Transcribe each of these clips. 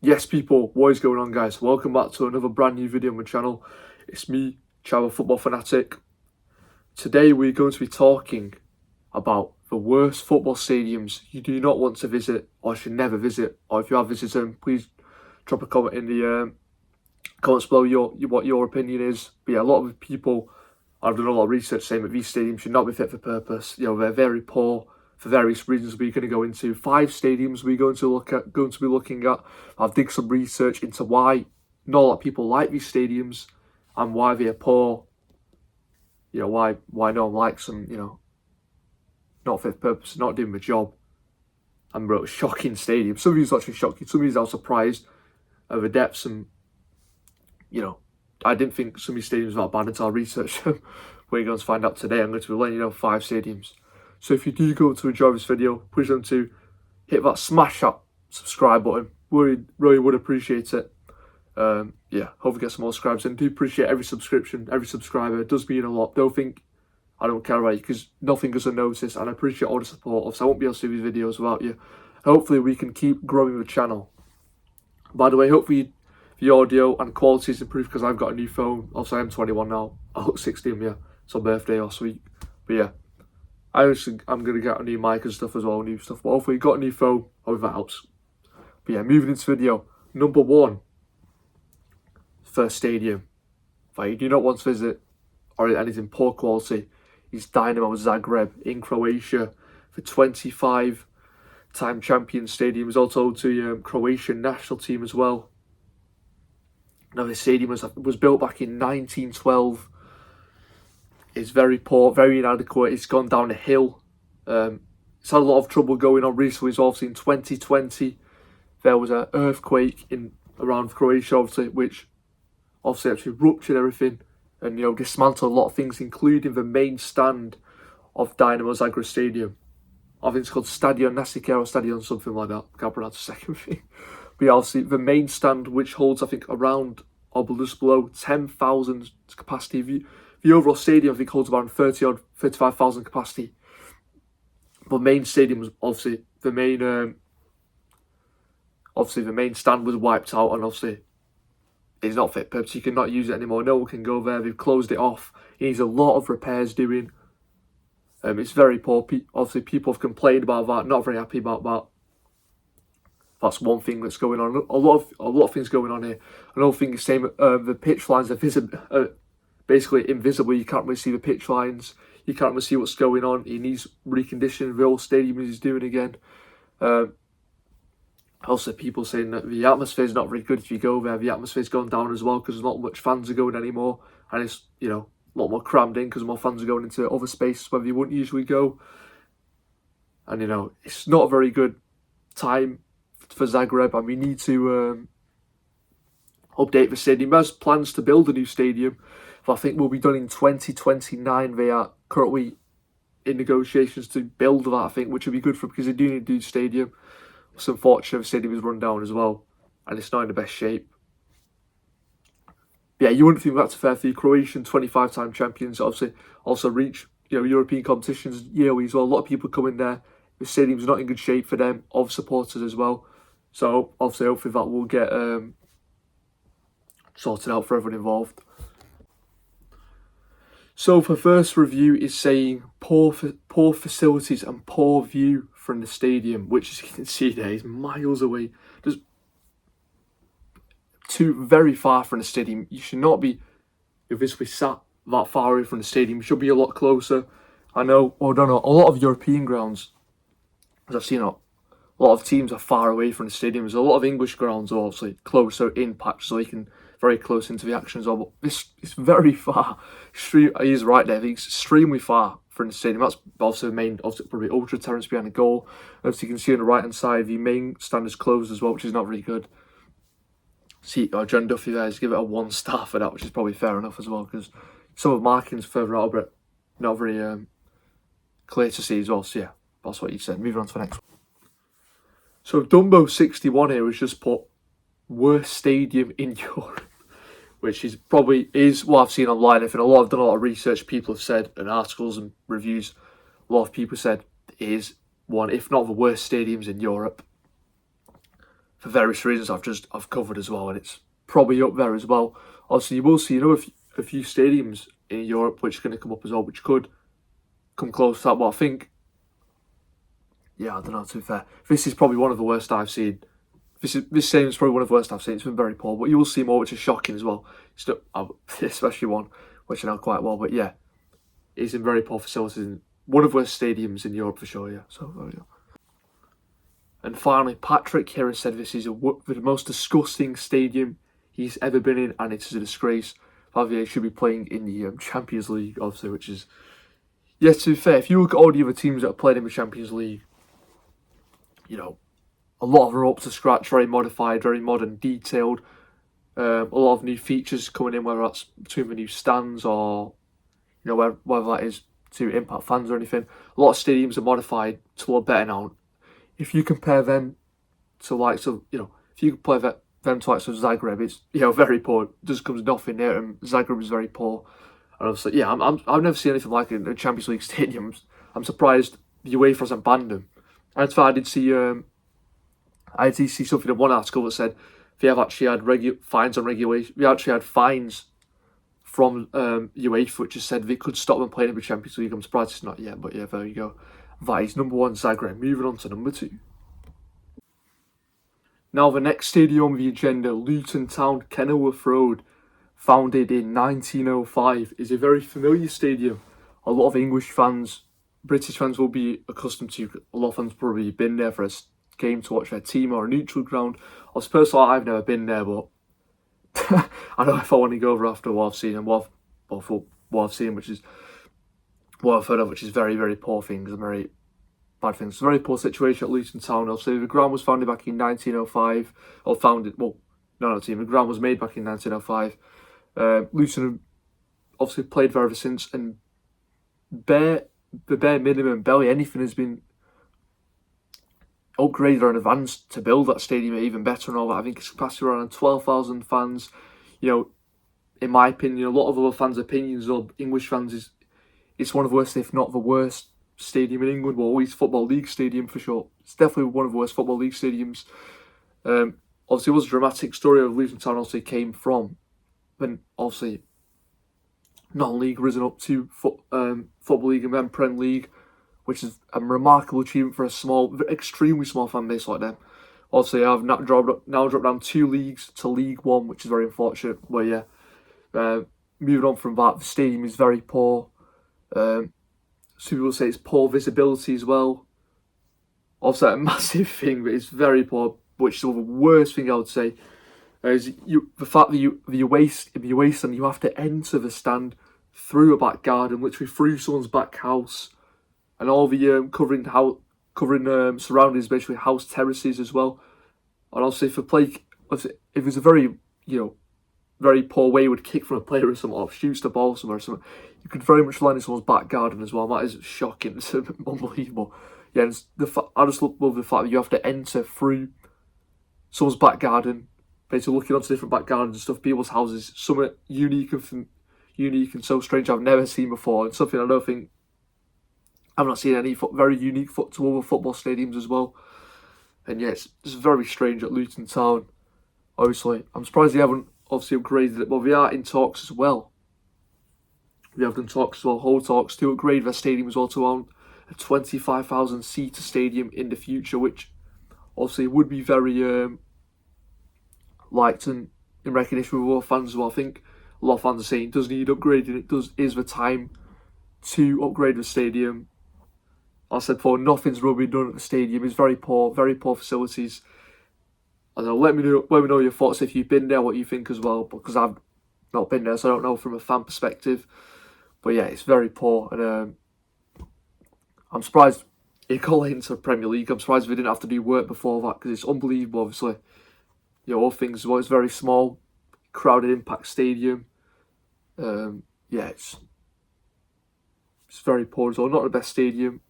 Yes, people, what is going on, guys? Welcome back to another brand new video on my channel. It's me, Chava Football Fanatic. Today we're going to be talking about the worst football stadiums you do not want to visit or should never visit. Or if you have visited them, please drop a comment in the comments below what your opinion is. But yeah, a lot of people, I've done a lot of research saying that these stadiums should not be fit for purpose. They're very poor for various reasons. We're going to go into 5 stadiums we're going to be looking at. I've did some research into why not a lot of people like these stadiums and why they are poor. Why no one likes them, not fit for purpose, not doing the job. And wrote shocking stadiums. Some of these are actually shocking, some of these I was surprised of the depths, and I didn't think some of these stadiums were that bad until I researched them. We're going to find out today. I'm going to be letting you know 5 stadiums. So if you do go to enjoy this video, please don't to hit that smash that subscribe button. Really would appreciate it. Hopefully get some more subscribers, and do appreciate every subscription, every subscriber. It does mean a lot. Don't think I don't care about you, because nothing goes unnoticed, and I appreciate all the support. Obviously, I won't be able to do these videos without you. Hopefully we can keep growing the channel. By the way, hopefully the audio and quality is improved, because I've got a new phone. Obviously I'm 21 now. I look 16, yeah. It's my birthday last week. But yeah, I'm going to get a new mic and stuff as well, new stuff. But hopefully got a new phone, hopefully that helps. But yeah, moving into the video. Number 1, first stadium that you do not want to visit, or anything poor quality, is Dinamo Zagreb in Croatia. The 25-time champion stadium is also to Croatian national team as well. Now, this stadium was built back in 1912. It's very poor, very inadequate. It's gone down a hill. It's had a lot of trouble going on recently. So obviously in 2020, there was an earthquake around Croatia, obviously, which obviously actually ruptured everything and dismantled a lot of things, including the main stand of Dinamo Zagreb Stadium. I think it's called Stadion Nasika or Stadion something like that. I can't pronounce the second thing. But yeah, obviously the main stand, which holds I think around or just below 10,000 capacity. The overall stadium I think holds around 35,000 capacity. But main stadium was obviously the main stand was wiped out, and obviously it's not fit for purpose. You cannot use it anymore. No one can go there. They've closed it off. It needs a lot of repairs doing. It's very poor. Obviously, people have complained about that. Not very happy about that. That's one thing that's going on. A lot of things going on here. Another thing is same. The pitch lines are basically invisible. You can't really see the pitch lines. You can't really see what's going on. He needs reconditioning. The old stadium he's doing again. Also, people saying that the atmosphere is not very good if you go there. The atmosphere's gone down as well, because not much fans are going anymore, and it's a lot more crammed in because more fans are going into other spaces where you wouldn't usually go. And it's not a very good time for Zagreb, and we need to update the stadium. There's plans to build a new stadium, but I think will be done in 2029. They are currently in negotiations to build that, I think, which would be good for, because they do need a new stadium. It's unfortunate the stadium is run down as well, and it's not in the best shape. Yeah, you wouldn't think that's fair for the Croatian 25-time champions. Obviously, also reach European competitions yearly as well. A lot of people come in there. The stadium's not in good shape for them, of supporters as well. So obviously, hopefully that will get sorted out for everyone involved. So the first review is saying poor facilities and poor view from the stadium, which, as you can see there, is miles away. Just very far from the stadium. You should not be visibly sat that far away from the stadium. You should be a lot closer. I don't know, a lot of European grounds, as I've seen, a lot of teams are far away from the stadium. There's a lot of English grounds are obviously closer in patch, so you can very close into the action as well. But this is very far. He's right there. I think it's extremely far from the stadium. That's also the main, obviously probably ultra terrace behind the goal. As you can see on the right hand side, the main stand is closed as well, which is not very good. See, John Duffy there is give it a 1 star for that, which is probably fair enough as well, because some of the markings further out, but not very clear to see as well. So yeah, that's what he said. Moving on to the next one. So Dumbo61 here has just put worst stadium in Europe, which is probably what I've seen online. I've done a lot of research. People have said, and articles and reviews, a lot of people said it is one, if not the worst stadiums in Europe. for various reasons I've covered as well, and it's probably up there as well. Obviously, you will see a few stadiums in Europe which are going to come up as well, which could come close to that. But I think, yeah, I don't know. To be fair, this is probably one of the worst I've seen. This stadium is probably one of the worst I've seen. It's been very poor, but you will see more which is shocking as well. Especially one which I know quite well. But yeah, it's in very poor facilities. One of the worst stadiums in Europe for sure. Yeah, so there we go. And finally, Patrick here has said this is the most disgusting stadium he's ever been in, and it is a disgrace. Javier should be playing in the Champions League, obviously, which is, yes, to be fair, if you look at all the other teams that have played in the Champions League, you know, a lot of them are up to scratch, very modified, very modern, detailed. A lot of new features coming in, whether that's between the new stands or, you know, whether that is to impact fans or anything. A lot of stadiums are modified to look better now. If you compare them to likes of, if you compare them to likes of Zagreb, it's, very poor. It just comes nothing near them. Zagreb is very poor. And obviously, yeah, I've never seen anything like it in the Champions League stadiums. I'm surprised the UEFA hasn't banned them. And I did see something in one article that said they have actually had fines on regulation. They actually had fines from UEFA, which has said they could stop them playing in the Champions League. I'm surprised it's not yet, but yeah, there you go. That is number 1, Zagreb. Moving on to number 2. Now the next stadium on the agenda, Luton Town, Kenilworth Road, founded in 1905, is a very familiar stadium. A lot of English fans, British fans will be accustomed to. A lot of fans probably been there for a game to watch their team or a neutral ground. Personally, I've never been there, but I know if I want to go over after what I've seen and what I've seen, which is what I've heard of, which is very, very poor things and very bad things. It's a very poor situation at Luton Town. Also, the ground was founded back in 1905, the ground was made back in 1905. Luton obviously played there ever since, and the bare minimum, barely anything has been upgraded or advanced to build that stadium even better and all that. I think it's capacity around 12,000 fans. In my opinion, a lot of other fans' opinions or English fans it's one of the worst, if not the worst, stadium in England. Well, always Football League stadium for sure. It's definitely one of the worst Football League stadiums. Obviously, it was a dramatic story of Luton Town. Obviously, came from when obviously non-league risen up to Football League and then Prem League, which is a remarkable achievement for a extremely small fan base like them. Obviously, I've now dropped down 2 leagues to League One, which is very unfortunate. But yeah, moving on from that, the stadium is very poor. Some people say it's poor visibility as well. Also, a massive thing, but it's very poor. Which is the worst thing I would say is the fact that you waste and you have to enter the stand through a back garden, literally through someone's back house, and all the covering surroundings, basically house terraces as well. And also, if it's a very very poor wayward kick from a player or something, or shoots the ball somewhere or something, you could very much land in someone's back garden as well. That is shocking. It's unbelievable. Yeah, I just love the fact that you have to enter through someone's back garden, basically looking onto different back gardens and stuff, people's houses. Something unique and so strange I've never seen before, and something I've not seen any very unique to other football stadiums as well. And yeah, it's very strange at Luton Town. Obviously, I'm surprised they haven't obviously upgraded it, but we are in talks as well. We have done talks as well, whole talks to upgrade their stadium as well to own a 25,000 seater stadium in the future, which obviously would be very liked and in recognition with all fans as well. I think a lot of fans are saying it does need upgrading. Is the time to upgrade the stadium. As I said before, nothing's really been done at the stadium. It's very poor facilities. I don't know, let me know your thoughts if you've been there, what you think as well, because I've not been there, so I don't know from a fan perspective. But yeah, it's very poor, and I'm surprised it got into the Premier League. I'm surprised we didn't have to do work before that, because it's unbelievable, obviously. All things as well. It's very small, crowded impact stadium. Yeah, it's very poor as well. Not the best stadium.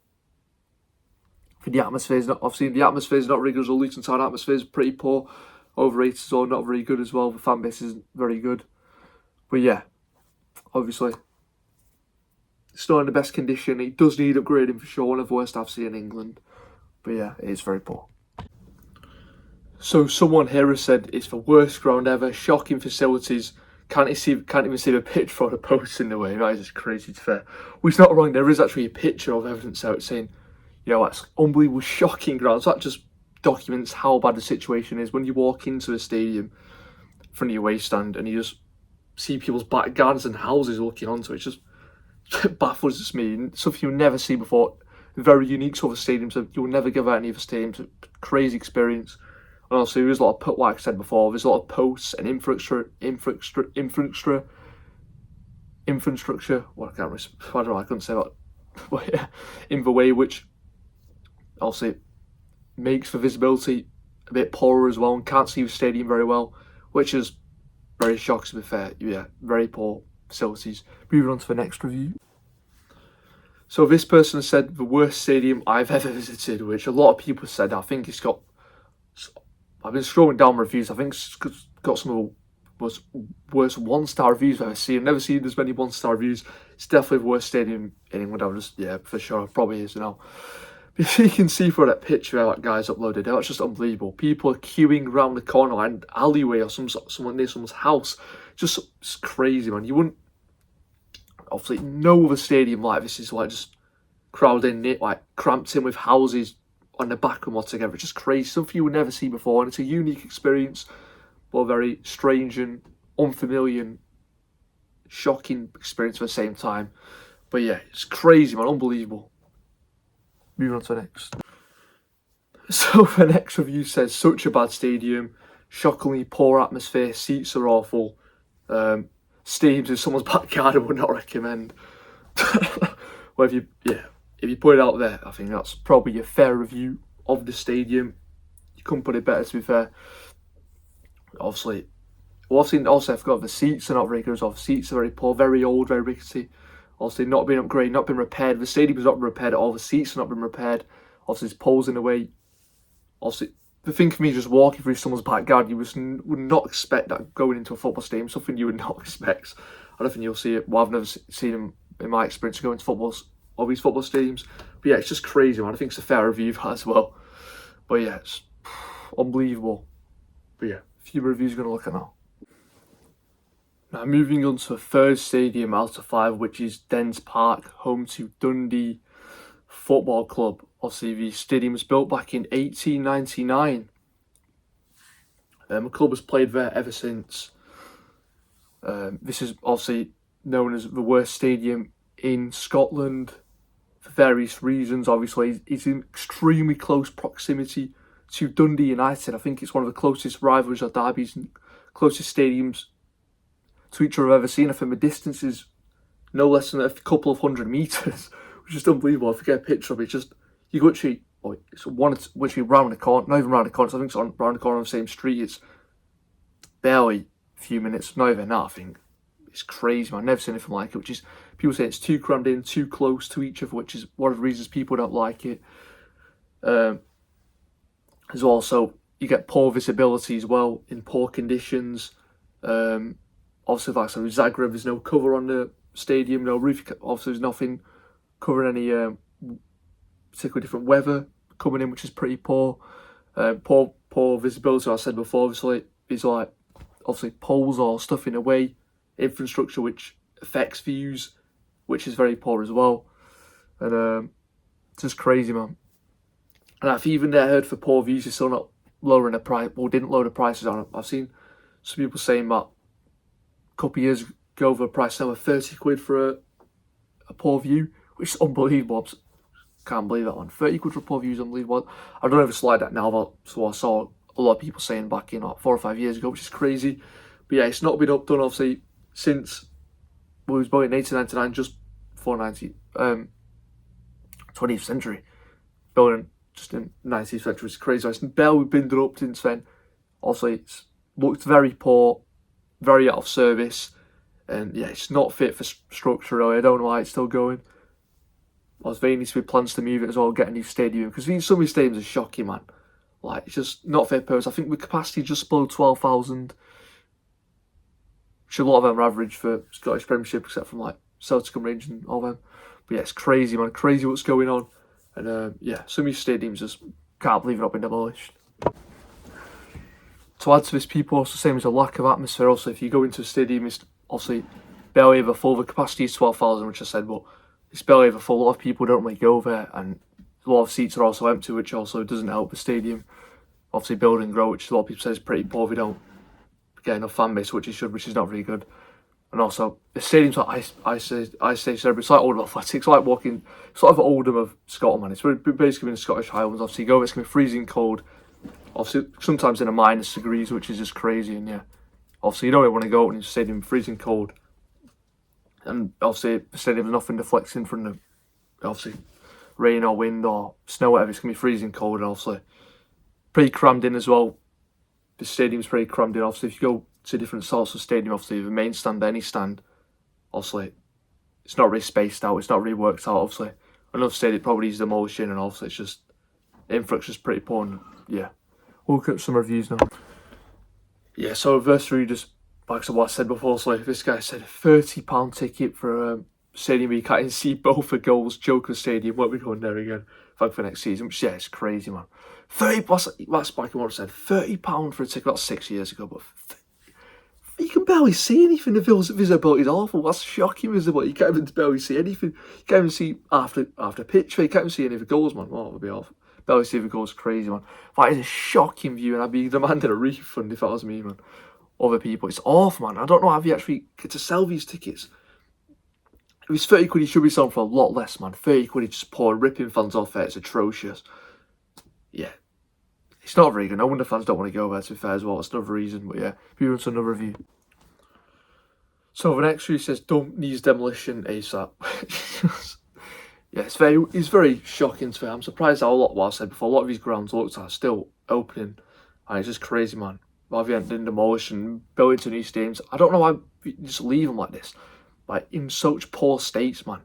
The atmosphere is not very good as well. Luton Town atmosphere is pretty poor, overrated as well, not very good as well. The fan base isn't very good, but yeah, obviously it's not in the best condition. It does need upgrading for sure. One of the worst I've seen in England, but yeah, it is very poor. So someone here has said it's the worst ground ever, shocking facilities. Can't even see the pitch for the post in the way. That is just crazy to fair. Well, it's not wrong. There is actually a picture of evidence out saying, that's unbelievable, shocking grounds. That just documents how bad the situation is when you walk into a stadium in front of your away stand and you just see people's back gardens and houses looking onto it. It just baffles me. Something you'll never see before. Very unique to other stadiums. So you'll never give out any other stadiums. Crazy experience. And also, there's a lot of, like I said before, there's a lot of posts and infrastructure. Well, I couldn't say that. But yeah, in the way which also makes the visibility a bit poorer as well, and can't see the stadium very well, which is very shocking to be fair. Yeah, very poor facilities. Moving on to the next review. So this person said the worst stadium I've ever visited, which a lot of people said. I think it's got. I've been scrolling down reviews. I think it's got some of the worst one-star reviews I've ever seen. I've never seen as many one-star reviews. It's definitely the worst stadium in England. For sure, it probably is now. But you can see from that picture that guy's uploaded, that's just unbelievable. People are queuing around the corner and alleyway or someone near someone's house. It's crazy, man. You wouldn't. Obviously, no other stadium like this is like just crowded in, like cramped in with houses on the back of them all together. It's just crazy, something you would never see before, and it's a unique experience, but a very strange and unfamiliar and shocking experience at the same time. But yeah, it's crazy, man, unbelievable. Moving on to the next. So the next review says, such a bad stadium, shockingly poor atmosphere, seats are awful, stadiums in someone's backyard I would not recommend. Well, if you put it out there, I think that's probably a fair review of the stadium. You couldn't put it better, to be fair. Obviously, also I forgot the seats are not very good as well. The seats are very poor, very old, very rickety. Obviously, not been upgraded, not been repaired. The stadium has not been repaired at all. The seats have not been repaired. Obviously, there's poles in the way. Obviously, the thing for me, just walking through someone's backyard, you would not expect that going into a football stadium. Something you would not expect. I don't think you'll see it. Well, I've never seen them in my experience going to all these football stadiums. But yeah, it's just crazy, man. I think it's a fair review of that as well. But yeah, it's unbelievable. But yeah, a few reviews we're going to look at now. Now moving on to the third stadium out of 5, which is Dens Park, home to Dundee Football Club. Obviously, the stadium was built back in 1899. The club has played there ever since. This is obviously known as the worst stadium in Scotland for various reasons. Obviously, it's in extremely close proximity to Dundee United. I think it's one of the closest rivalries or derbies and closest stadiums to each other I've ever seen. I think the distance is no less than a couple of 100 metres, which is unbelievable. If you get a picture of it, you go actually, it's literally round the corner, not even round the corner, I think it's round the corner on the same street. It's barely a few minutes, not even that, I think. It's crazy, man. I've never seen anything like it, which is, people say it's too crammed in, too close to each other, which is one of the reasons people don't like it. As well, so you get poor visibility as well, in poor conditions. Obviously, like I said, with Zagreb, there's no cover on the stadium, no roof. Obviously, there's nothing covering any particularly different weather coming in, which is pretty poor. Poor visibility, as I said before, obviously, is like, obviously, poles or stuff in a way, infrastructure which affects views, which is very poor as well. And it's just crazy, man. And I've even heard for poor views, you're still not lowering the price, or didn't lower the prices on it. I've seen some people saying that couple of years ago the price now of 30 quid for a poor view, which is unbelievable. Can't believe that one. 30 quid for a poor view is unbelievable. I don't know if it's like that now, but so I saw a lot of people saying back in like 4 or 5 years ago, which is crazy. But yeah, it's not been updone obviously since it was built in 1899, just before 20th century. Built just in 19th century, it's crazy. It's barely been done up since then. Also, it's looked very poor, very out of service, and yeah, it's not fit for structure really. I don't know why it's still going. There needs to be plans to move it as well, get a new stadium, because some of these stadiums are shocking, man. Like, it's just not fit purpose. I think the capacity just below 12,000, which a lot of them are average for Scottish Premiership, except from like Celtic and Rangers and all them. But yeah, it's crazy, man. Crazy what's going on. And yeah, some of these stadiums just can't believe they've not been demolished. to add to this, people also saying there's a lack of atmosphere. Also, if you go into a stadium, it's obviously barely ever full. The capacity is 12,000, which I said, but it's barely ever full. A lot of people don't really go there, and a lot of seats are also empty, which also doesn't help the stadium obviously build and grow, which a lot of people say is pretty poor if we don't get enough fan base, which it should, which is not very good. And also, the stadium's like I say, it's like Oldham Athletics. It's like walking, sort of Oldham of Scotland, man. It's basically in the Scottish Highlands. Obviously, you go, it's going to be freezing cold. Obviously, sometimes in a -degrees, which is just crazy. And yeah, obviously, you don't really want to go out in the stadium freezing cold. And obviously, the stadium has nothing deflecting from the, obviously, rain or wind or snow, whatever. It's going to be freezing cold, and obviously, pretty crammed in as well. The stadium's pretty crammed in. Obviously, if you go to different sorts of stadium, obviously, the main stand, any stand, obviously, it's not really spaced out. It's not really worked out, obviously. Another stadium probably needs demolishing, and obviously, it's just, the infrastructure's pretty poor, and yeah. We'll look at some reviews now. Yeah, so verse 3, just back to what I said before. So this guy said £30 ticket for a stadium where you can't even see both the goals. Joker Stadium, won't be going there again. Thank for next season. Which, yeah, it's crazy, man. That's back in what I said. £30 for a ticket. That's 6 years ago, but you can barely see anything. The visibility is awful. That's shocking visibility. You can't even barely see anything. You can't even see after pitch. You can't even see any of the goals, man. Oh, it would be awful. Barely see the goals, crazy, man. That is a shocking view, and I'd be demanding a refund if that was me, man. Other people, it's awful, man. I don't know how you actually get to sell these tickets. If it's 30 quid, you should be selling for a lot less, man. 30 quid, you just pour ripping fans off there. It's atrocious. Yeah. It's not very good. No wonder fans don't want to go there, to be fair, as well. That's another reason, but yeah. Moving on to another review. So the next review says, dump needs demolition ASAP. Yeah, it's very shocking to me. I'm surprised how what I said before, a lot of these grounds looked at are still opening. And it's just crazy, man. Rather than been demolished and built into new stadiums. I don't know why you just leave them like this. Like, in such poor states, man.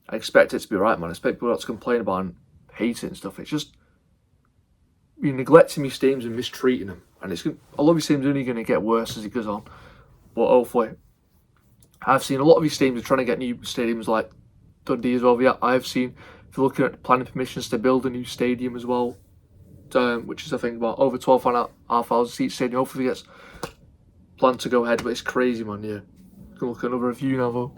I expect it to be right, man. I expect people not to complain about and hate it and stuff. It's just, you're neglecting these stadiums and mistreating them. And a lot of these stadiums are only going to get worse as it goes on. But hopefully, I've seen a lot of these stadiums are trying to get new stadiums like Dundee as well. Yeah, I've seen, if you're looking at planning permissions to build a new stadium as well, which is I think about over 12,500 seat stadium. Hopefully it gets planned to go ahead, but it's crazy, man. Yeah, can look at another review now though.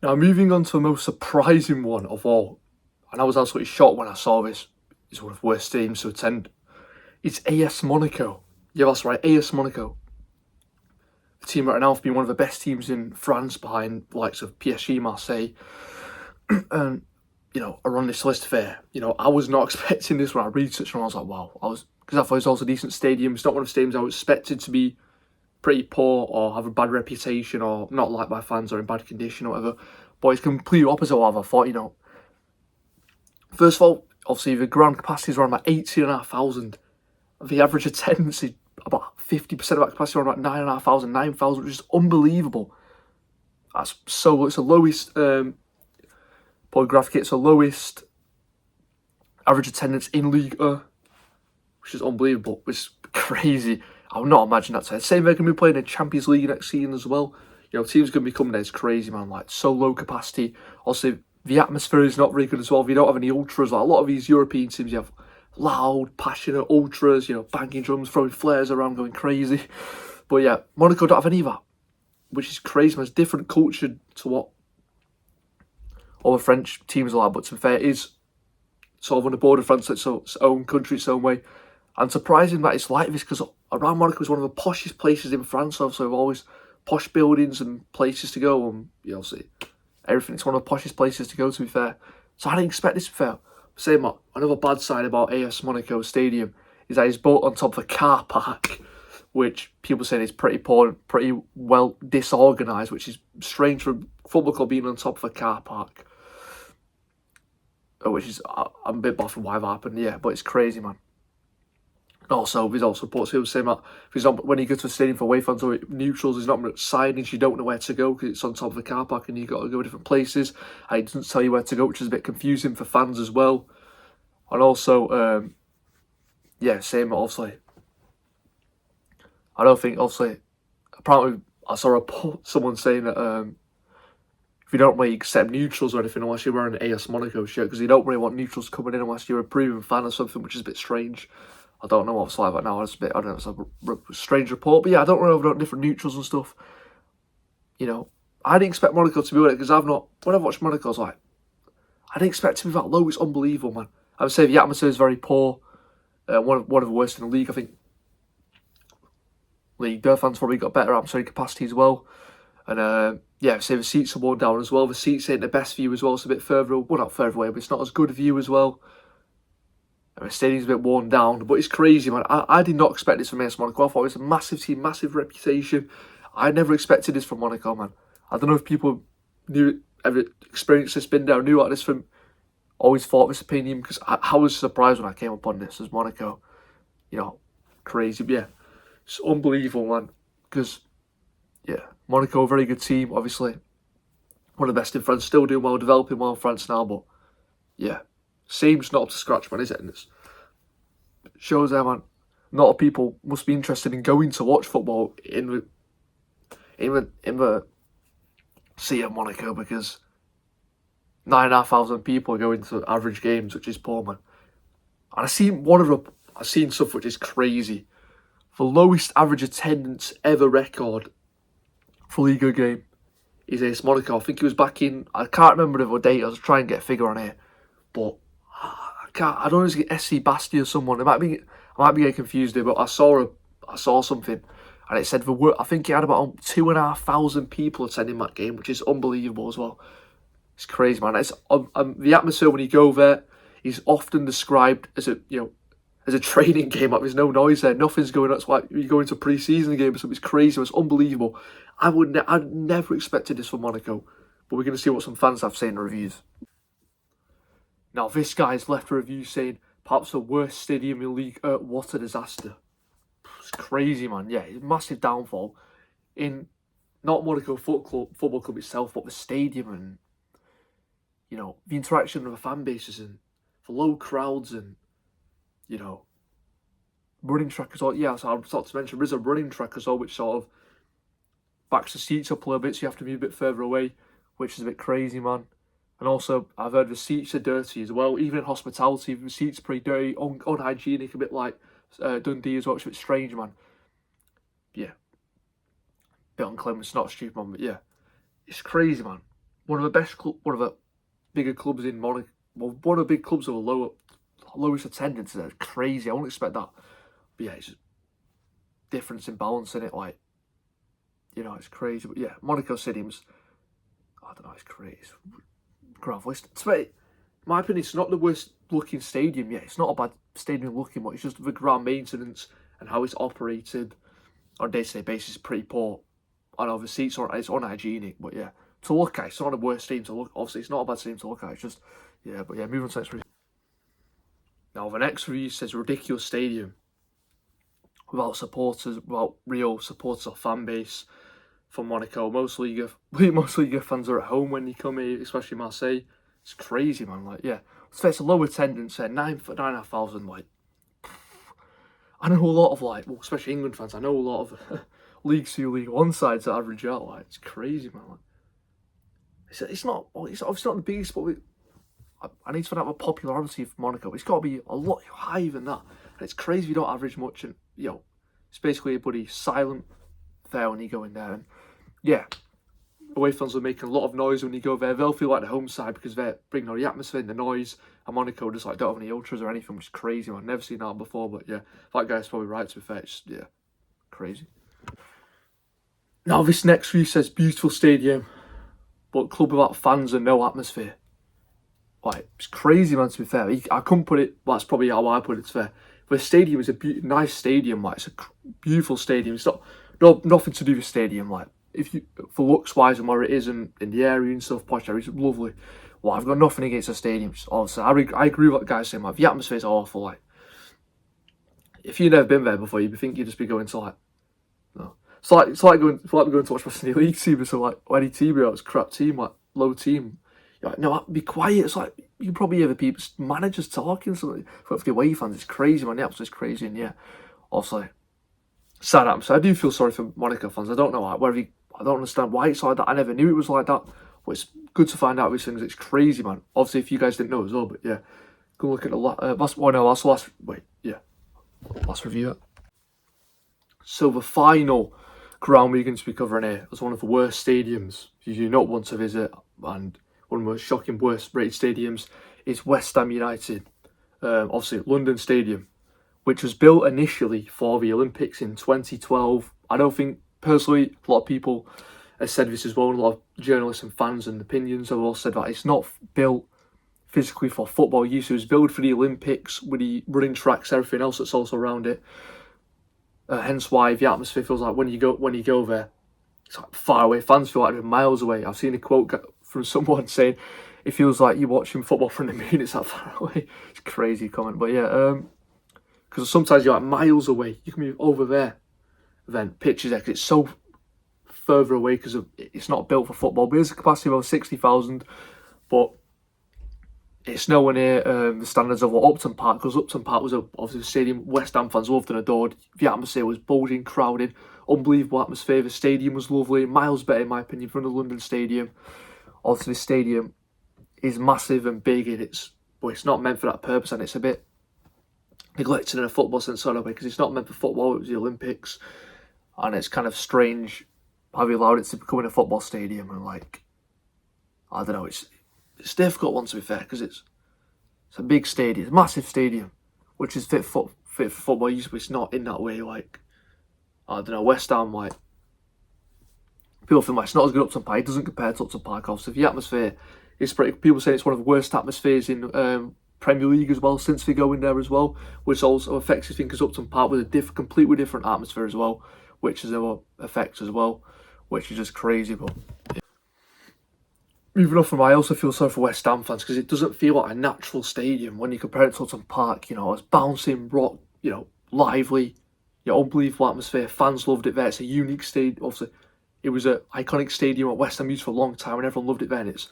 Now moving on to the most surprising one of all, and I was absolutely shocked when I saw this. It's one of the worst stadiums to attend. It's AS Monaco. Yeah, that's right, AS Monaco. The team right now have been one of the best teams in France behind the likes of PSG, Marseille, and you know, are on this list there. You know, I was not expecting this when I researched and I was like, wow. Because I thought it was also a decent stadium. It's not one of the stadiums I was expected to be pretty poor or have a bad reputation or not liked by fans or in bad condition or whatever. But it's completely opposite of what I thought, you know. First of all, obviously the ground capacity is around about 18,500. The average attendance is about 50% of that capacity, around about 9,500, 9,000, which is unbelievable. That's so, it's the lowest, graphic, it's the lowest average attendance in League A, which is unbelievable. It's crazy. I would not imagine that. Same, they're going to be playing in Champions League next season as well. You know, teams going to be coming there. It's crazy, man. Like, so low capacity. Also, the atmosphere is not very good as well. If you don't have any ultras, like a lot of these European teams, you have loud, passionate ultras, you know, banging drums, throwing flares around, going crazy. But yeah, Monaco don't have any of that, which is crazy, man. It's different culture to what all the French teams are like. But to be fair, it is sort of on the border of France, it's its own country, its own way. And surprising that it's like this, because around Monaco is one of the poshest places in France, so we've always posh buildings and places to go, and you'll see everything. It's one of the poshest places to go, to be fair. So I didn't expect this, to be fair. Same, another bad side about AS Monaco Stadium is that it's built on top of a car park, which people say is pretty poor, pretty well disorganised, which is strange for a football club being on top of a car park. Which is, I'm a bit baffled why that happened, yeah, but it's crazy, man. Also, there's also reports here saying that when you go to a stadium for away fans or neutrals, there's not much signage, you don't know where to go because it's on top of the car park and you've got to go different places. And it doesn't tell you where to go, which is a bit confusing for fans as well. And also, yeah, same, obviously. I don't think, obviously, apparently I saw someone saying that if you don't really accept neutrals or anything unless you're wearing an AS Monaco shirt, because you don't really want neutrals coming in unless you're a proven fan or something, which is a bit strange. I don't know what it's like right now. It's a bit, I don't know, it's a strange report. But yeah, I don't know about different neutrals and stuff. You know, I didn't expect Monaco to be with it because when I've watched Monaco, I was like, I didn't expect it to be that low. It's unbelievable, man. I would say the atmosphere is very poor. One of the worst in the league. I think League Deux fans probably got better atmosphere capacity as well. And yeah, say the seats are worn down as well. The seats ain't the best view as well. It's a bit further, well, not further away, but it's not as good a view as well. And the stadium's a bit worn down, but it's crazy, man. I did not expect this from AS Monaco. I thought it was a massive team, massive reputation. I never expected this from Monaco, man. I don't know if people ever experienced this, been there, knew like this from. Always thought this opinion because I was surprised when I came upon this as Monaco. You know, crazy, but yeah, it's unbelievable, man. Because yeah, Monaco, a very good team, obviously. One of the best in France, still doing well, developing well in France now, but yeah, seems not up to scratch, man, is it? And it shows there, man, a lot of people must be interested in going to watch football in the sea of Monaco because 9,500 people are going to average games, which is poor, man. And I've seen stuff which is crazy. The lowest average attendance ever record for Liga game is AS Monaco. I think it was back in, I can't remember the date. I was trying to get a figure on here, but I don't know if it's SC Bastia or someone. I might be getting confused there, but I saw something, and it said I think it had about 2,500 people attending that game, which is unbelievable as well. It's crazy, man. It's the atmosphere when you go there is often described as a training game. Like there's no noise there, nothing's going on. It's like you go into a pre-season game or something. It's crazy. It's unbelievable. I'd never expected this from Monaco, but we're gonna see what some fans have saying in the reviews. Now this guy's left a review saying perhaps the worst stadium in league. What a disaster! It's crazy, man. Yeah, it's a massive downfall in not Monaco Football Club itself, but the stadium and. You know, the interaction of the fan bases and the low crowds and, you know, running track as well. Yeah, so I forgot to mention, there's a running track as well, which sort of backs the seats up a little bit, so you have to be a bit further away, which is a bit crazy, man. And also, I've heard the seats are dirty as well. Even in hospitality, the seats are pretty dirty, unhygienic, a bit like Dundee as well, which is a bit strange, man. Yeah. Bit uncleanliness, not stupid, man, but yeah. It's crazy, man. One of the bigger clubs in Monaco. Well, one of the big clubs with the lowest attendance. That's crazy. I wouldn't expect that. But yeah, it's just difference in balance in it. Like, you know, it's crazy. But yeah, Monaco Stadium's, I don't know, it's crazy. It's gravel. In my opinion, it's not the worst looking stadium yet. It's not a bad stadium looking, but it's just the ground maintenance and how it's operated on a day-to-day basis is pretty poor. I know the seats it's unhygienic, but yeah. To look at, it's not the worst stadium to look. Obviously, it's not a bad stadium to look at. It's just, yeah, but yeah, moving on to the next review. Now, the next review says ridiculous stadium without real supporters or fan base for Monaco. Most Liga fans are at home when you come here, especially Marseille. It's crazy, man. Like, yeah, it's a low attendance at 9,500. Like, I know a lot of especially England fans. I know a lot of League 2, League 1 sides that average out. Like, it's crazy, man. Like, it's obviously not the biggest, but I need to find out the popularity of Monaco. It's got to be a lot higher than that. And it's crazy we don't average much. And, you know, it's basically a bloody silent fair when you go in there. And, yeah, away fans are making a lot of noise when you go there. They'll feel like the home side because they're bringing all the atmosphere and the noise. And Monaco just, don't have any ultras or anything, which is crazy, man. I've never seen that before. But, yeah, that guy's probably right, to be fair. It's, yeah, crazy. Now, this next review says beautiful stadium, but club without fans and no atmosphere. Like, it's crazy, man, to be fair. I couldn't put it, well, that's probably how I put it, to be fair. The stadium is a nice stadium, like, it's a beautiful stadium. It's nothing to do with stadium, like, for looks-wise and where it is in the area and stuff, posh area, it's lovely. Well, I've got nothing against the stadium, obviously. I agree with what the guy's saying, like, the atmosphere is awful, like. If you've never been there before, you'd think you'd just be going to, like, no. It's like going to watch Western League team, so like any team, it's a crap team, like low team. You're like, no, be quiet. It's like you probably hear the people, managers talking something. For the away fans, it's crazy, man. The atmosphere's crazy, and yeah, obviously sad atmosphere. I do feel sorry for Monaco fans. I don't know I don't understand why it's like that. I never knew it was like that. But it's good to find out these things. It's crazy, man. Obviously, if you guys didn't know as well, but yeah, go look at the last. That's the last. Wait, yeah. last review. So the final ground we're going to be covering here was one of the worst stadiums you do not want to visit, and one of the most shocking, worst rated stadiums is West Ham United. Obviously, London Stadium, which was built initially for the Olympics in 2012. I don't think, personally, a lot of people have said this as well, and a lot of journalists and fans and opinions have all said that it's not built physically for football use. It was built for the Olympics with the running tracks, everything else that's also around it. Hence why the atmosphere feels like when you go there, it's like far away. Fans feel like they're miles away. I've seen a quote from someone saying it feels like you're watching football from the moon. It's that far away. It's a crazy comment, but yeah, because sometimes you're like miles away. You can be over there, then pitches there because it's so further away because it's not built for football. But there's a capacity of about 60,000, but it's nowhere near the standards of what Upton Park, because Upton Park was obviously a stadium West Ham fans loved and adored. The atmosphere was bulging, crowded, unbelievable atmosphere. The stadium was lovely, miles better in my opinion from the London Stadium. Obviously, the stadium is massive and big, and but it's not meant for that purpose, and it's a bit neglected in a football sense sort of way, because it's not meant for football. It was the Olympics, and it's kind of strange how they allowed it to become a football stadium. And like, I don't know, it's a difficult one to be fair, because it's a big stadium, it's a massive stadium, which is fit for football use, but it's not in that way. Like, I don't know, West Ham, like, people think like it's not as good Upton Park. It doesn't compare to Upton Park. Obviously, the atmosphere is pretty. People say it's one of the worst atmospheres in Premier League as well, since they go in there as well, which also affects, I think, because Upton Park with a completely different atmosphere as well, which is another effect as well, which is just crazy. But yeah. Moving on from, I also feel sorry for West Ham fans, because it doesn't feel like a natural stadium when you compare it to Upton Park. You know, it's bouncing, rock, you know, lively, you know, unbelievable atmosphere. Fans loved it there. It's a unique stadium. Obviously, it was an iconic stadium at West Ham used for a long time, and everyone loved it then. It's,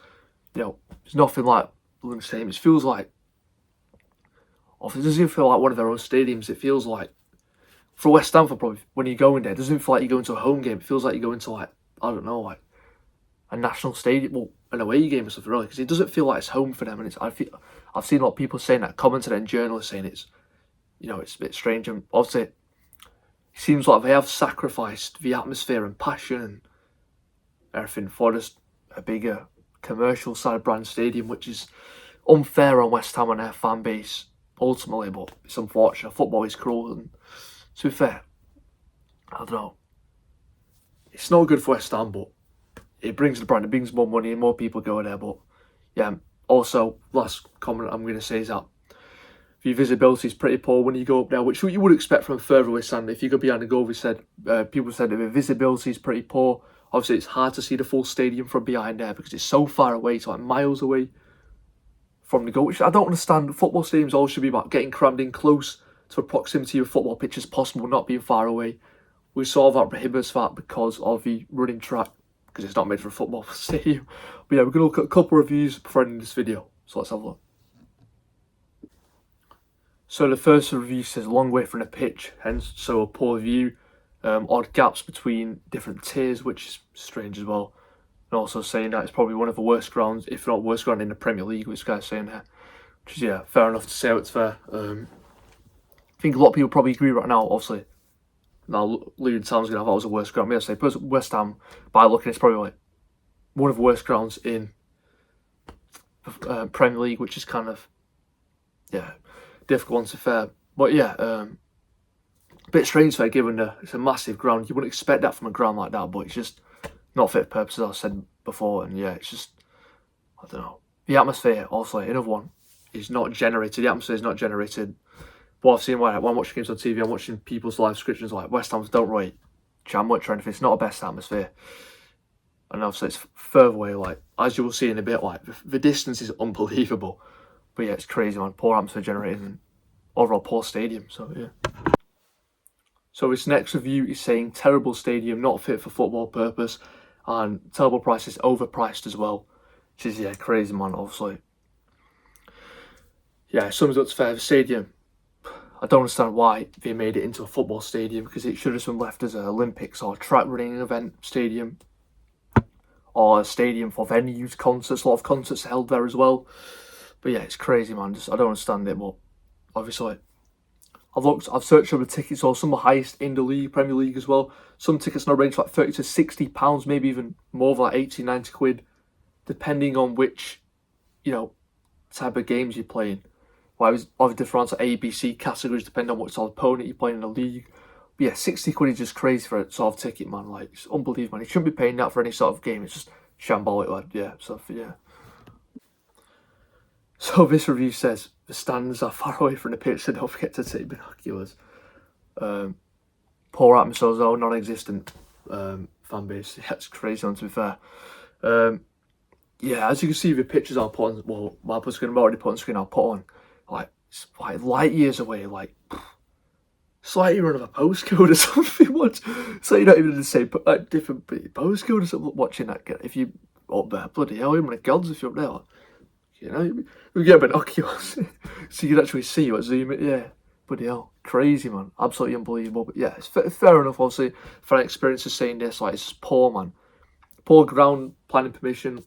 you know, it's nothing like London Stadium. It feels like, obviously, it doesn't feel like one of their own stadiums. It feels like, for West Ham, for probably, when you go in there, it doesn't feel like you go into a home game. It feels like you go into, like, I don't know, like a national stadium, well, an away game or something, really, because it doesn't feel like it's home for them. And I've seen a lot of people saying that, commented and journalists saying it's, you know, it's a bit strange. And obviously, it seems like they have sacrificed the atmosphere and passion and everything for just a bigger commercial side brand stadium, which is unfair on West Ham and their fan base ultimately, but it's unfortunate. Football is cruel, and to be fair, I don't know, it's not good for West Ham, but it brings the brand, it brings more money and more people go there. But yeah, also, last comment I'm going to say is that the visibility is pretty poor when you go up there, which you would expect from further away stand. If you go behind the goal, people said that the visibility is pretty poor. Obviously, it's hard to see the full stadium from behind there because it's so far away, it's like miles away from the goal, which I don't understand. Football stadiums all should be about getting crammed in close to the proximity of football pitch as possible, not being far away. We saw that prohibits that because of the running track, because it's not made for a football stadium. But yeah, we're going to look at a couple of reviews before ending this video, so let's have a look. So the first review says, long way from the pitch, hence so a poor view, odd gaps between different tiers, which is strange as well. And also saying that it's probably one of the worst grounds, if not worst ground in the Premier League, which guy's saying there. Which is, yeah, fair enough to say how it's fair. I think a lot of people probably agree right now, obviously. Now, Luton Town's going to have that was the worst ground. Maybe I say, West Ham, by looking, it's probably like one of the worst grounds in Premier League, which is kind of, yeah, difficult one to fair. But yeah, a bit strange fair given it's a massive ground. You wouldn't expect that from a ground like that, but it's just not fit for purposes, as I said before. And yeah, it's just, I don't know. The atmosphere, also, another one, is not generated. The atmosphere is not generated. But I've seen when I'm watching games on TV, I'm watching people's live descriptions like West Ham's don't rate jam much or anything. It's not a best atmosphere. And obviously it's further away, like, as you will see in a bit, like, the distance is unbelievable. But yeah, it's crazy, man. Poor atmosphere generated and overall poor stadium, so yeah. So this next review is saying terrible stadium, not fit for football purpose, and terrible prices, overpriced as well. Which is, yeah, crazy, man, obviously. Yeah, sums up to fair. The stadium, I don't understand why they made it into a football stadium, because it should have been left as an Olympics or track running event stadium, or a stadium for venues, concerts. A lot of concerts are held there as well. But yeah, it's crazy, man. I don't understand it, but obviously, I've searched over tickets, or some are highest in the league, Premier League as well. Some tickets now range like £30 to £60, maybe even more, than like 80, 90 quid, depending on which, type of games you're playing. Well, it's obviously different to A, B, C categories depending on what sort of opponent you're playing in the league. But yeah, 60 quid is just crazy for a sort of ticket, man. Like, it's unbelievable, man. You shouldn't be paying that for any sort of game. It's just shambolic, lad. Yeah, so yeah. So this review says the stands are far away from the pitch, so don't forget to take binoculars. Poor atmosphere, though, non-existent fan base. Yeah, it's crazy one, to be fair. Yeah, as you can see, the pictures I'll put on, well, my screen, I've already put on screen, I'll put on, like, it's like light years away, like, it's like you're on a postcode or something. So you're not even in the same, different postcode or something, watching that. If you up there, bloody hell, you're in the gods if you're up there. Like, you get binoculars, so you can actually see what's zooming. Yeah, bloody hell, crazy, man, absolutely unbelievable. But yeah, it's fair enough. Obviously, for an experience of saying this, like, it's poor, man, poor ground planning permission.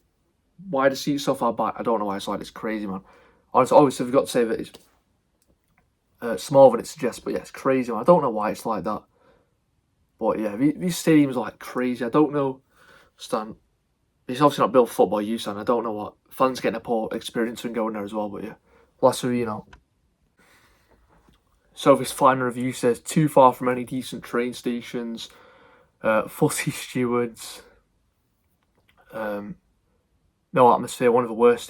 Why the seats so far back? I don't know why it's like this. Crazy, man. Obviously, we've got to say that it's smaller than it suggests, but yeah, it's crazy, man. I don't know why it's like that. But yeah, these stadiums are like crazy. I don't know, Stan. It's obviously not built for football use, and I don't know what fans getting a poor experience when going there as well. But yeah, last review. So this final review says too far from any decent train stations, fussy stewards, no atmosphere, one of the worst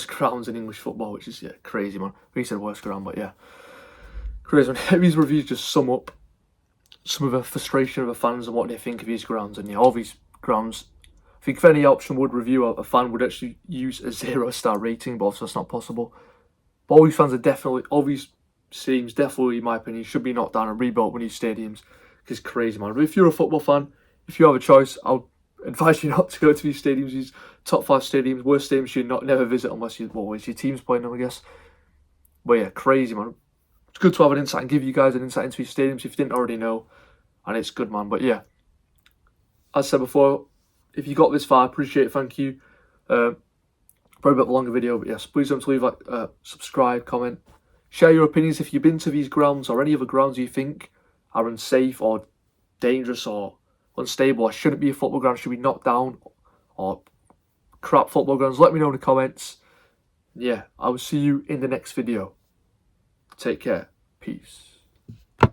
grounds in English football, which is, yeah, crazy, man. We said worst ground, but yeah, crazy, man. These reviews just sum up some of the frustration of the fans and what they think of these grounds. And yeah, all these grounds, I think if any option would review, a fan would actually use a 0-star rating, but obviously that's not possible. But all these stadiums definitely, in my opinion, should be knocked down and rebuilt with new stadiums. Because crazy, man. But if you're a football fan, if you have a choice, I'll advise you not to go to these stadiums, these top 5 stadiums, worst stadiums you'd never visit unless your team's playing them, I guess. But yeah, crazy, man. It's good to have an insight and give you guys an insight into these stadiums if you didn't already know. And it's good, man. But yeah, as I said before, if you got this far, I appreciate it, thank you. Probably a bit of a longer video, but yes, please don't leave subscribe, comment, share your opinions if you've been to these grounds or any other grounds you think are unsafe or dangerous or unstable, or shouldn't be a football ground, should be knocked down, or crap football grounds. Let me know in the comments. Yeah, I will see you in the next video. Take care. Peace.